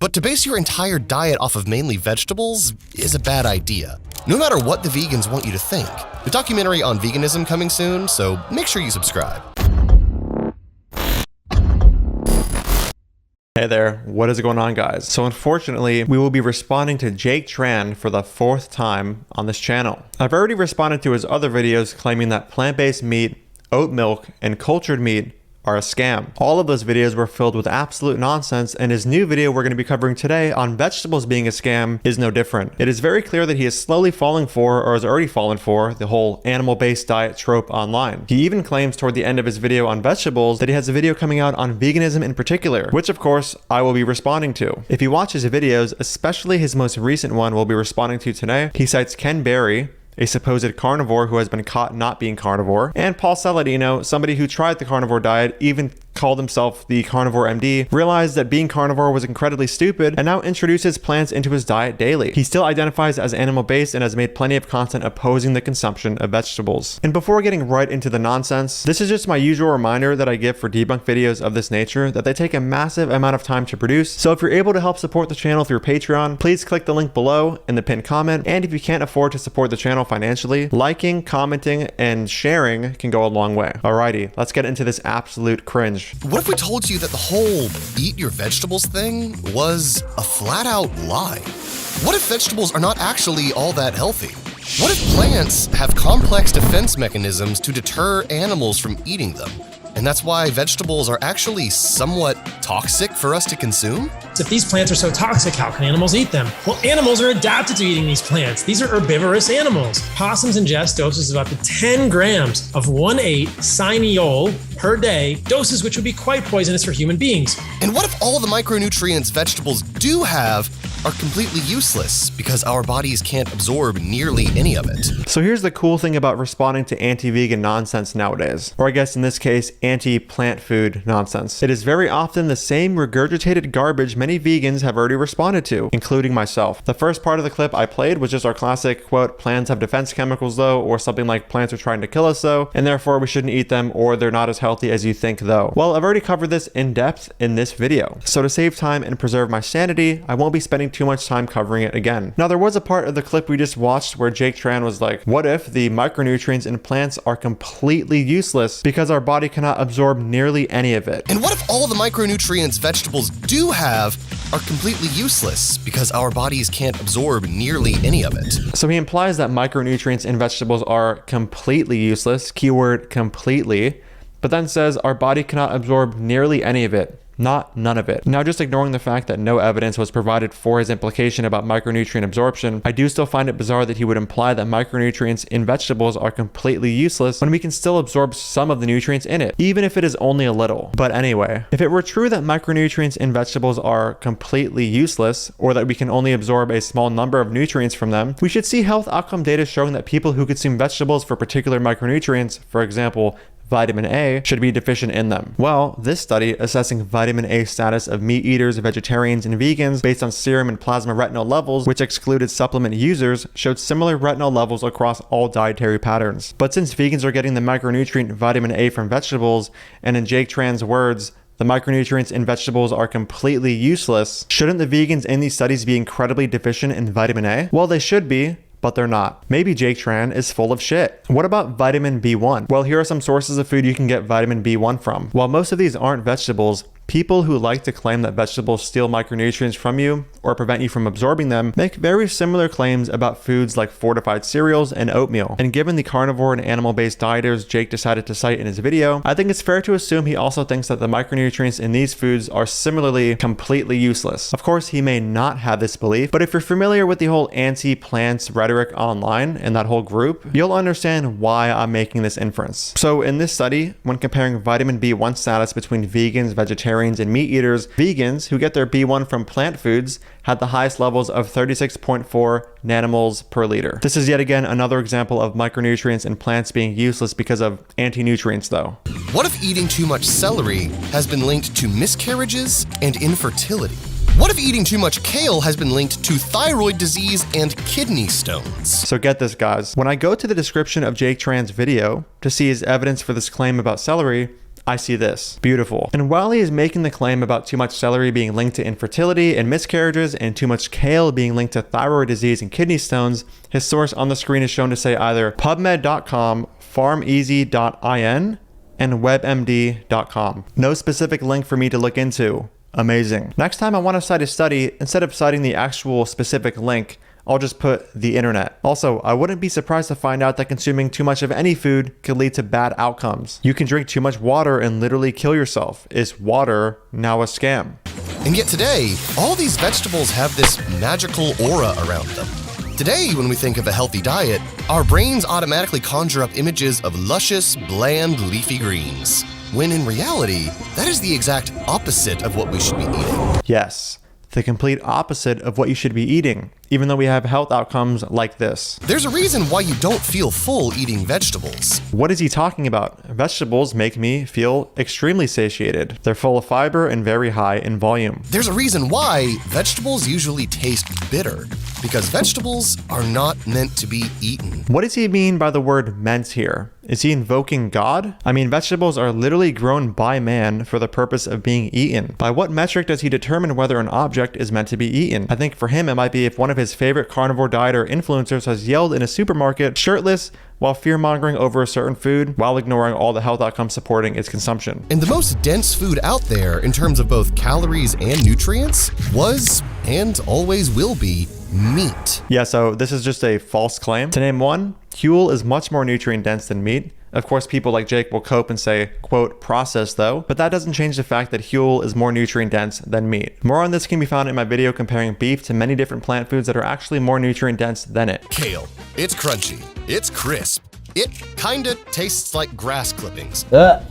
But to base your entire diet off of mainly vegetables is a bad idea, no matter what the vegans want you to think. The documentary on veganism coming soon, so make sure you subscribe. Hey there, what is going on, guys? So unfortunately, we will be responding to Jake Tran for the 4th time on this channel. I've already responded to his other videos claiming that plant-based meat, oat milk, and cultured meat are a scam. All of those videos were filled with absolute nonsense, and his new video we're going to be covering today on vegetables being a scam is no different. It is very clear that he is slowly falling for, or has already fallen for, the whole animal-based diet trope online. He even claims toward the end of his video on vegetables that he has a video coming out on veganism in particular, which of course I will be responding to. If you watch his videos, especially his most recent one we'll be responding to today, he cites Ken Berry, a supposed carnivore who has been caught not being carnivore, and Paul Saladino, somebody who tried the carnivore diet, even called himself the carnivore MD, realized that being carnivore was incredibly stupid, and now introduces plants into his diet daily. He still identifies as animal-based and has made plenty of content opposing the consumption of vegetables. And before getting right into the nonsense, this is just my usual reminder that I give for debunked videos of this nature, that they take a massive amount of time to produce. So if you're able to help support the channel through Patreon, please click the link below in the pinned comment. And if you can't afford to support the channel financially, liking, commenting, and sharing can go a long way. Alrighty, let's get into this absolute cringe. What if we told you that the whole eat your vegetables thing was a flat-out lie? What if vegetables are not actually all that healthy? What if plants have complex defense mechanisms to deter animals from eating them? And that's why vegetables are actually somewhat toxic for us to consume? If these plants are so toxic, how can animals eat them? Well, animals are adapted to eating these plants. These are herbivorous animals. Possums ingest doses of up to 10 grams of 1,8 cyniol per day, doses which would be quite poisonous for human beings. And what if all the micronutrients vegetables do have are completely useless because our bodies can't absorb nearly any of it? So here's the cool thing about responding to anti-vegan nonsense nowadays, or I guess in this case, anti-plant food nonsense. It is very often the same regurgitated garbage many vegans have already responded to, including myself. The first part of the clip I played was just our classic, quote, plants have defense chemicals though, or something like plants are trying to kill us though, and therefore we shouldn't eat them, or they're not as healthy as you think though. Well, I've already covered this in depth in this video. So to save time and preserve my sanity, I won't be spending too much time covering it again. Now, there was a part of the clip we just watched where Jake Tran was like, what if the micronutrients in plants are completely useless because our body cannot absorb nearly any of it? And what if all the micronutrients vegetables do have are completely useless because our bodies can't absorb nearly any of it? So he implies that micronutrients in vegetables are completely useless, keyword completely, but then says our body cannot absorb nearly any of it. Not none of it. Now, just ignoring the fact that no evidence was provided for his implication about micronutrient absorption, I do still find it bizarre that he would imply that micronutrients in vegetables are completely useless when we can still absorb some of the nutrients in it, even if it is only a little. But anyway, if it were true that micronutrients in vegetables are completely useless, or that we can only absorb a small number of nutrients from them, we should see health outcome data showing that people who consume vegetables for particular micronutrients, for example, vitamin A, should be deficient in them. Well, this study assessing vitamin A status of meat eaters, vegetarians, and vegans based on serum and plasma retinol levels, which excluded supplement users, showed similar retinol levels across all dietary patterns. But since vegans are getting the micronutrient vitamin A from vegetables, and in Jake Tran's words, the micronutrients in vegetables are completely useless, shouldn't the vegans in these studies be incredibly deficient in vitamin A? Well, they should be, but they're not. Maybe Jake Tran is full of shit. What about vitamin B1? Well, here are some sources of food you can get vitamin B1 from. While most of these aren't vegetables, people who like to claim that vegetables steal micronutrients from you or prevent you from absorbing them make very similar claims about foods like fortified cereals and oatmeal. And given the carnivore and animal-based dieters Jake decided to cite in his video, I think it's fair to assume he also thinks that the micronutrients in these foods are similarly completely useless. Of course, he may not have this belief, but if you're familiar with the whole anti-plants rhetoric online and that whole group, you'll understand why I'm making this inference. So in this study, when comparing vitamin B1 status between vegans, vegetarians, and meat eaters, vegans who get their B1 from plant foods had the highest levels of 36.4 nanomoles per liter. This is yet again another example of micronutrients in plants being useless because of anti-nutrients though. What if eating too much celery has been linked to miscarriages and infertility? What if eating too much kale has been linked to thyroid disease and kidney stones? So get this, guys. When I go to the description of Jake Tran's video to see his evidence for this claim about celery, I see this. Beautiful. And while he is making the claim about too much celery being linked to infertility and miscarriages and too much kale being linked to thyroid disease and kidney stones, his source on the screen is shown to say either PubMed.com, PharmEasy.in, and WebMD.com. No specific link for me to look into. Amazing. Next time I want to cite a study, instead of citing the actual specific link, I'll just put the internet. Also, I wouldn't be surprised to find out that consuming too much of any food could lead to bad outcomes. You can drink too much water and literally kill yourself. Is water now a scam? And yet today, all these vegetables have this magical aura around them. Today, when we think of a healthy diet, our brains automatically conjure up images of luscious, bland, leafy greens, when in reality, that is the exact opposite of what we should be eating. Yes, the complete opposite of what you should be eating, even though we have health outcomes like this. There's a reason why you don't feel full eating vegetables. What is he talking about? Vegetables make me feel extremely satiated. They're full of fiber and very high in volume. There's a reason why vegetables usually taste bitter, because vegetables are not meant to be eaten. What does he mean by the word meant here? Is he invoking God? I mean, vegetables are literally grown by man for the purpose of being eaten. By what metric does he determine whether an object is meant to be eaten? I think for him, it might be if one of his favorite carnivore dieter influencers has yelled in a supermarket, shirtless, while fear-mongering over a certain food, while ignoring all the health outcomes supporting its consumption. And the most dense food out there in terms of both calories and nutrients was, and always will be, meat. Yeah, so this is just a false claim. To name one, Huel is much more nutrient dense than meat. Of course, people like Jake will cope and say, quote, processed though, but that doesn't change the fact that Huel is more nutrient dense than meat. More on this can be found in my video comparing beef to many different plant foods that are actually more nutrient dense than it. Kale. It's crunchy. It's crisp. It kinda tastes like grass clippings. But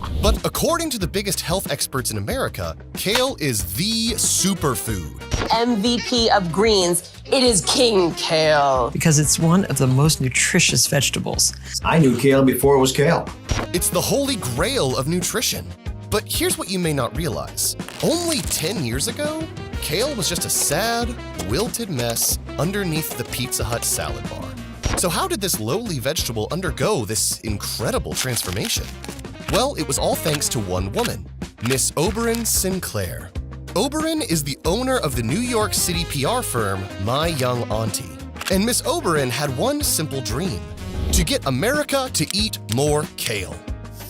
according to the biggest health experts in America, kale is the superfood. MVP of greens, it is King Kale. Because it's one of the most nutritious vegetables. I knew kale before it was kale. It's the holy grail of nutrition. But here's what you may not realize. Only 10 years ago, kale was just a sad, wilted mess underneath the Pizza Hut salad bar. So how did this lowly vegetable undergo this incredible transformation? Well, it was all thanks to one woman, Miss Oberon Sinclair. Oberon is the owner of the New York City PR firm My Young Auntie. And Miss Oberon had one simple dream, to get America to eat more kale.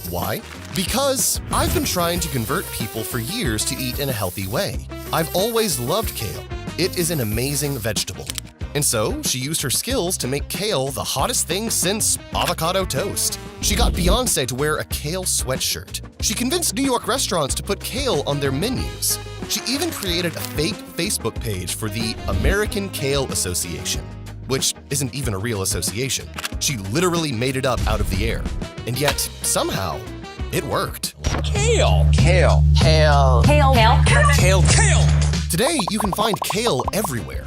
Why? Because I've been trying to convert people for years to eat in a healthy way. I've always loved kale. It is an amazing vegetable. And so, she used her skills to make kale the hottest thing since avocado toast. She got Beyonce to wear a kale sweatshirt. She convinced New York restaurants to put kale on their menus. She even created a fake Facebook page for the American Kale Association, which isn't even a real association. She literally made it up out of the air. And yet, somehow, it worked. Kale. Kale. Kale. Kale. Kale. Kale. Kale. Today, you can find kale everywhere.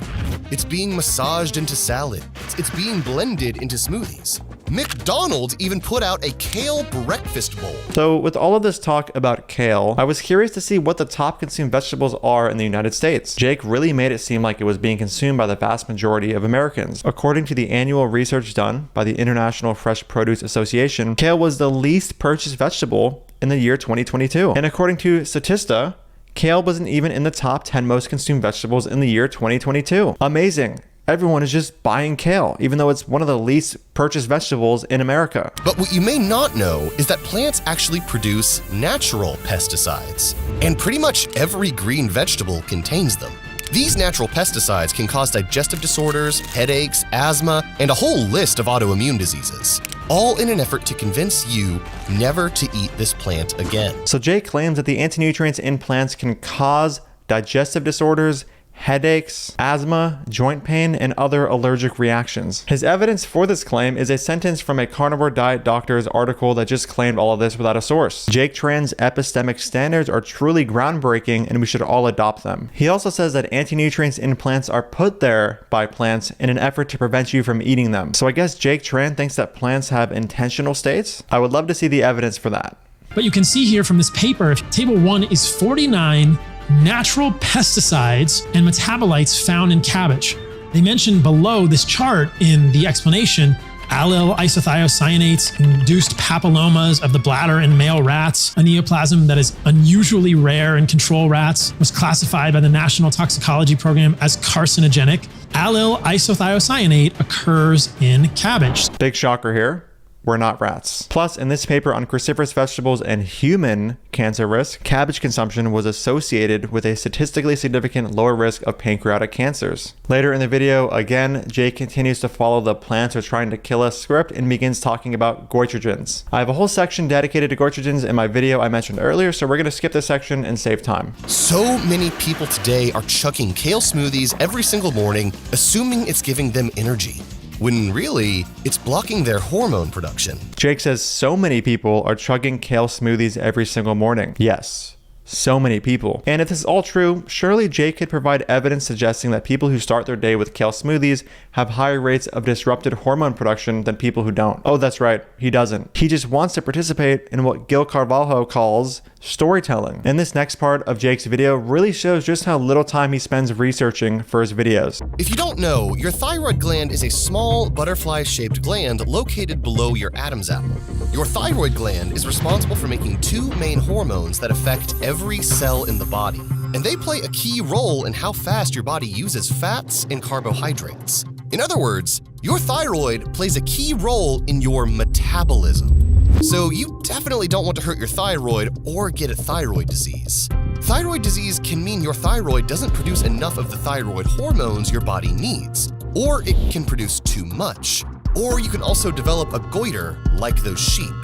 It's being massaged into salad. It's being blended into smoothies. McDonald's even put out a kale breakfast bowl. So with all of this talk about kale, I was curious to see what the top consumed vegetables are in the United States. Jake really made it seem like it was being consumed by the vast majority of Americans. According to the annual research done by the International Fresh Produce Association, kale was the least purchased vegetable in the year 2022. And according to Statista, kale wasn't even in the top 10 most consumed vegetables in the year 2022. Amazing. Everyone is just buying kale, even though it's one of the least purchased vegetables in America. But what you may not know is that plants actually produce natural pesticides. And pretty much every green vegetable contains them. These natural pesticides can cause digestive disorders, headaches, asthma, and a whole list of autoimmune diseases, all in an effort to convince you never to eat this plant again. So Jake claims that the anti-nutrients in plants can cause digestive disorders, headaches, asthma, joint pain, and other allergic reactions. His evidence for this claim is a sentence from a carnivore diet doctor's article that just claimed all of this without a source. Jake Tran's epistemic standards are truly groundbreaking and we should all adopt them. He also says that anti-nutrients in plants are put there by plants in an effort to prevent you from eating them. So I guess Jake Tran thinks that plants have intentional states? I would love to see the evidence for that. But you can see here from this paper, table 1 is 49 natural pesticides and metabolites found in cabbage. They mention below this chart in the explanation Allyl isothiocyanates induced papillomas of the bladder in male rats. A neoplasm that is unusually rare in control rats was classified by the National Toxicology Program as carcinogenic. Allyl isothiocyanate occurs in cabbage. Big shocker here. We're not rats. Plus, in this paper on cruciferous vegetables and human cancer risk, cabbage consumption was associated with a statistically significant lower risk of pancreatic cancers. Later in the video, again, Jake continues to follow the plants are trying to kill us script and begins talking about goitrogens. I have a whole section dedicated to goitrogens in my video I mentioned earlier, so we're gonna skip this section and save time. So many people today are chugging kale smoothies every single morning, assuming it's giving them energy, when really, it's blocking their hormone production. Jake says so many people are chugging kale smoothies every single morning. Yes. So many people. And if this is all true, surely Jake could provide evidence suggesting that people who start their day with kale smoothies have higher rates of disrupted hormone production than people who don't. Oh, that's right. He doesn't. He just wants to participate in what Gil Carvalho calls storytelling. And this next part of Jake's video really shows just how little time he spends researching for his videos. If you don't know, your thyroid gland is a small butterfly-shaped gland located below your Adam's apple. Your thyroid gland is responsible for making two main hormones that affect every cell in the body, and they play a key role in how fast your body uses fats and carbohydrates. In other words, your thyroid plays a key role in your metabolism. So you definitely don't want to hurt your thyroid or get a thyroid disease. Thyroid disease can mean your thyroid doesn't produce enough of the thyroid hormones your body needs, or it can produce too much. Or you can also develop a goiter like those sheep.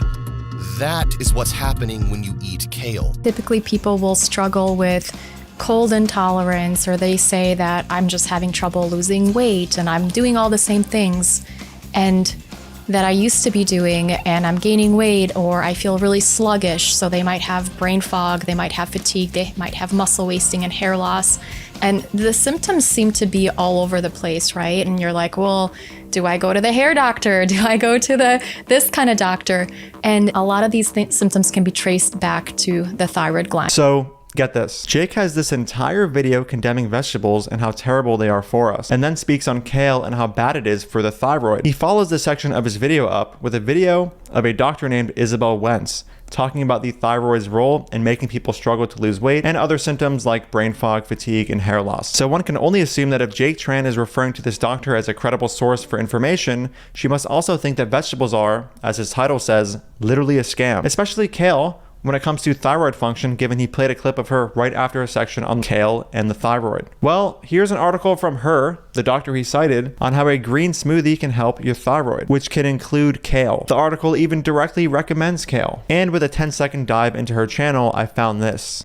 That is what's happening when you eat kale. Typically, people will struggle with cold intolerance, or they say that I'm just having trouble losing weight and I'm doing all the same things and that I used to be doing, and I'm gaining weight, or I feel really sluggish. So they might have brain fog, they might have fatigue, they might have muscle wasting and hair loss. And the symptoms seem to be all over the place, right? And you're like, well, do I go to the hair doctor? Do I go to this kind of doctor? And a lot of these symptoms can be traced back to the thyroid gland. So get this. Jake has this entire video condemning vegetables and how terrible they are for us, and then speaks on kale and how bad it is for the thyroid. He follows this section of his video up with a video of a doctor named Isabel Wentz talking about the thyroid's role in making people struggle to lose weight and other symptoms like brain fog, fatigue, and hair loss. So one can only assume that if Jake Tran is referring to this doctor as a credible source for information, she must also think that vegetables are, as his title says, literally a scam, especially kale, when it comes to thyroid function, given he played a clip of her right after a section on kale and the thyroid. Well, here's an article from her, the doctor he cited, on how a green smoothie can help your thyroid, which can include kale. The article even directly recommends kale. And with a 10-second dive into her channel, I found this.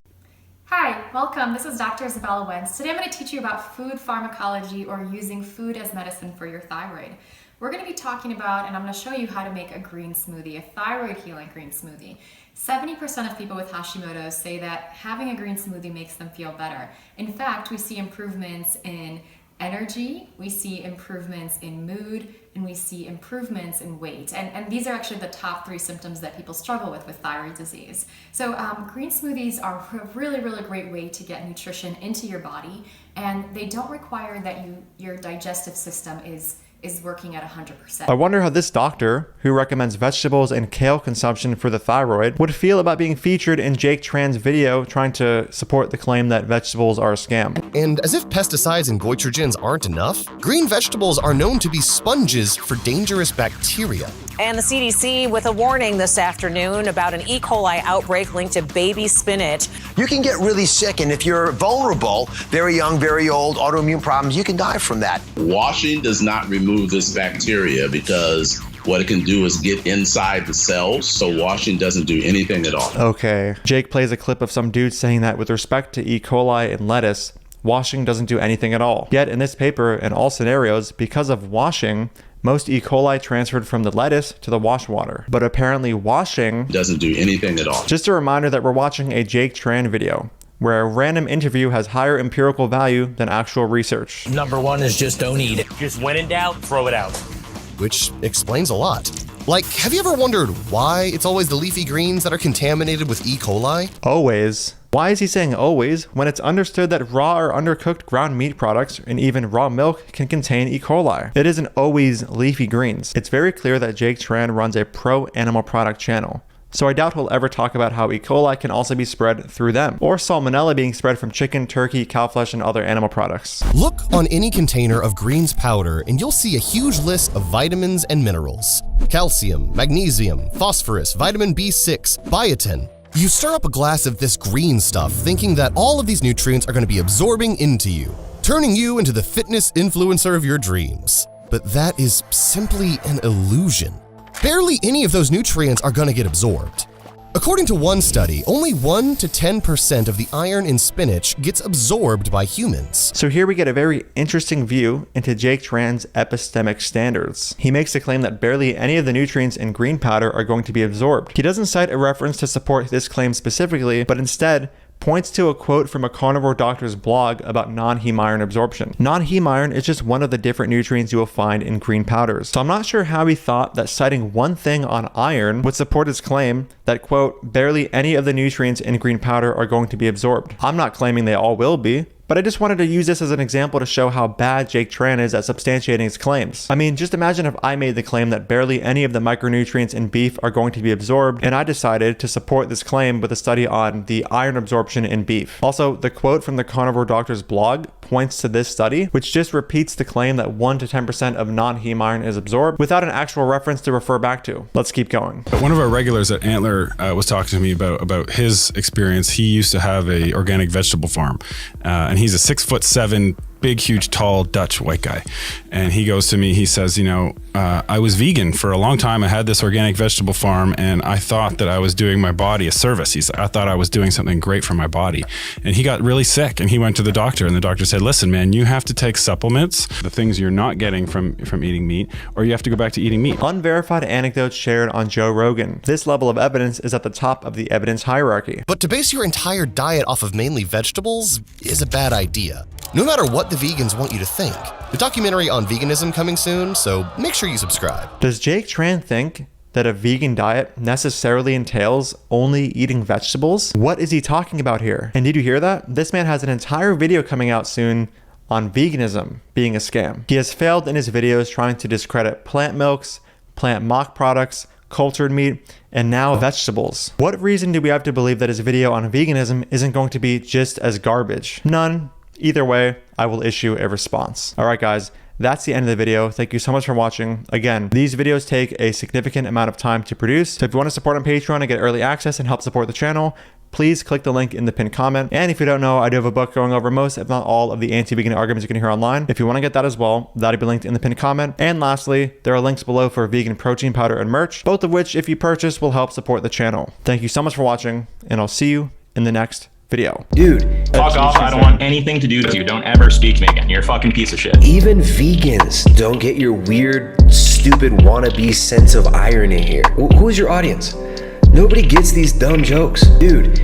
Hi, welcome. This is Dr. Isabella Wentz. Today I'm going to teach you about food pharmacology, or using food as medicine for your thyroid. We're going to be talking about, and I'm going to show you how to make a green smoothie, a thyroid healing green smoothie. 70% of people with Hashimoto's say that having a green smoothie makes them feel better. In fact, we see improvements in energy, we see improvements in mood, and we see improvements in weight. And these are actually the top 3 symptoms that people struggle with thyroid disease. So green smoothies are a really, really great way to get nutrition into your body, and they don't require that your digestive system is working at 100%. I wonder how this doctor, who recommends vegetables and kale consumption for the thyroid, would feel about being featured in Jake Tran's video trying to support the claim that vegetables are a scam. And as if pesticides and goitrogens aren't enough, green vegetables are known to be sponges for dangerous bacteria. And the CDC with a warning this afternoon about an E. coli outbreak linked to baby spinach. You can get really sick, and if you're vulnerable, very young, very old, autoimmune problems, you can die from that. Washing does not remove this bacteria because what it can do is get inside the cells, so washing doesn't do anything at all. Okay. Jake plays a clip of some dude saying that with respect to E. coli and lettuce, washing doesn't do anything at all. Yet in this paper, in all scenarios, because of washing, most E. coli transferred from the lettuce to the wash water. But apparently washing doesn't do anything at all. Just a reminder that we're watching a Jake Tran video, where a random interview has higher empirical value than actual research. Number 1 is just don't eat it. Just when in doubt, throw it out. Which explains a lot. Like, have you ever wondered why it's always the leafy greens that are contaminated with E. coli? Always. Why is he saying always when it's understood that raw or undercooked ground meat products and even raw milk can contain E. coli? It isn't always leafy greens. It's very clear that Jake Tran runs a pro-animal product channel, so I doubt he'll ever talk about how E. coli can also be spread through them, or salmonella being spread from chicken, turkey, cow flesh, and other animal products. Look on any container of greens powder and you'll see a huge list of vitamins and minerals. Calcium, magnesium, phosphorus, vitamin B6, biotin. You stir up a glass of this green stuff thinking that all of these nutrients are going to be absorbing into you, turning you into the fitness influencer of your dreams. But that is simply an illusion. Barely any of those nutrients are going to get absorbed. According to one study, only 1 to 10% of the iron in spinach gets absorbed by humans. So here we get a very interesting view into Jake Tran's epistemic standards. He makes the claim that barely any of the nutrients in green powder are going to be absorbed. He doesn't cite a reference to support this claim specifically, but instead points to a quote from a carnivore doctor's blog about non-heme iron absorption. Non-heme iron is just one of the different nutrients you will find in green powders. So I'm not sure how he thought that citing one thing on iron would support his claim that, quote, barely any of the nutrients in green powder are going to be absorbed. I'm not claiming they all will be, but I just wanted to use this as an example to show how bad Jake Tran is at substantiating his claims. I mean, just imagine if I made the claim that barely any of the micronutrients in beef are going to be absorbed, and I decided to support this claim with a study on the iron absorption in beef. Also, the quote from the carnivore doctor's blog points to this study, which just repeats the claim that 1 to 10% of non-heme iron is absorbed without an actual reference to refer back to. Let's keep going. One of our regulars at Antler was talking to me about his experience. He used to have a organic vegetable farm, and he's a 6'7", big, huge, tall Dutch white guy. And he goes to me, he says, you know, I was vegan for a long time. I had this organic vegetable farm and I thought that I was doing my body a service. I thought I was doing something great for my body. And he got really sick and he went to the doctor and the doctor said, listen, man, you have to take supplements, the things you're not getting from eating meat, or you have to go back to eating meat. Unverified anecdotes shared on Joe Rogan. This level of evidence is at the top of the evidence hierarchy. But to base your entire diet off of mainly vegetables is a bad idea, no matter what the vegans want you to think. The documentary on veganism coming soon, so make sure you subscribe. Does Jake Tran think that a vegan diet necessarily entails only eating vegetables? What is he talking about here? And did you hear that? This man has an entire video coming out soon on veganism being a scam. He has failed in his videos trying to discredit plant milks, plant mock products, cultured meat, and now vegetables. What reason do we have to believe that his video on veganism isn't going to be just as garbage? None. Either way, I will issue a response. All right, guys, that's the end of the video. Thank you so much for watching. Again, these videos take a significant amount of time to produce. So if you want to support on Patreon and get early access and help support the channel, please click the link in the pinned comment. And if you don't know, I do have a book going over most, if not all, of the anti-vegan arguments you can hear online. If you want to get that as well, that'll be linked in the pinned comment. And lastly, there are links below for vegan protein powder and merch, both of which, if you purchase, will help support the channel. Thank you so much for watching, and I'll see you in the next video. Dude, fuck off. I don't want anything to do with you. Don't ever speak to me again. You're a fucking piece of shit. Even vegans don't get your weird, stupid wannabe sense of iron in here. Who is your audience? Nobody gets these dumb jokes. Dude,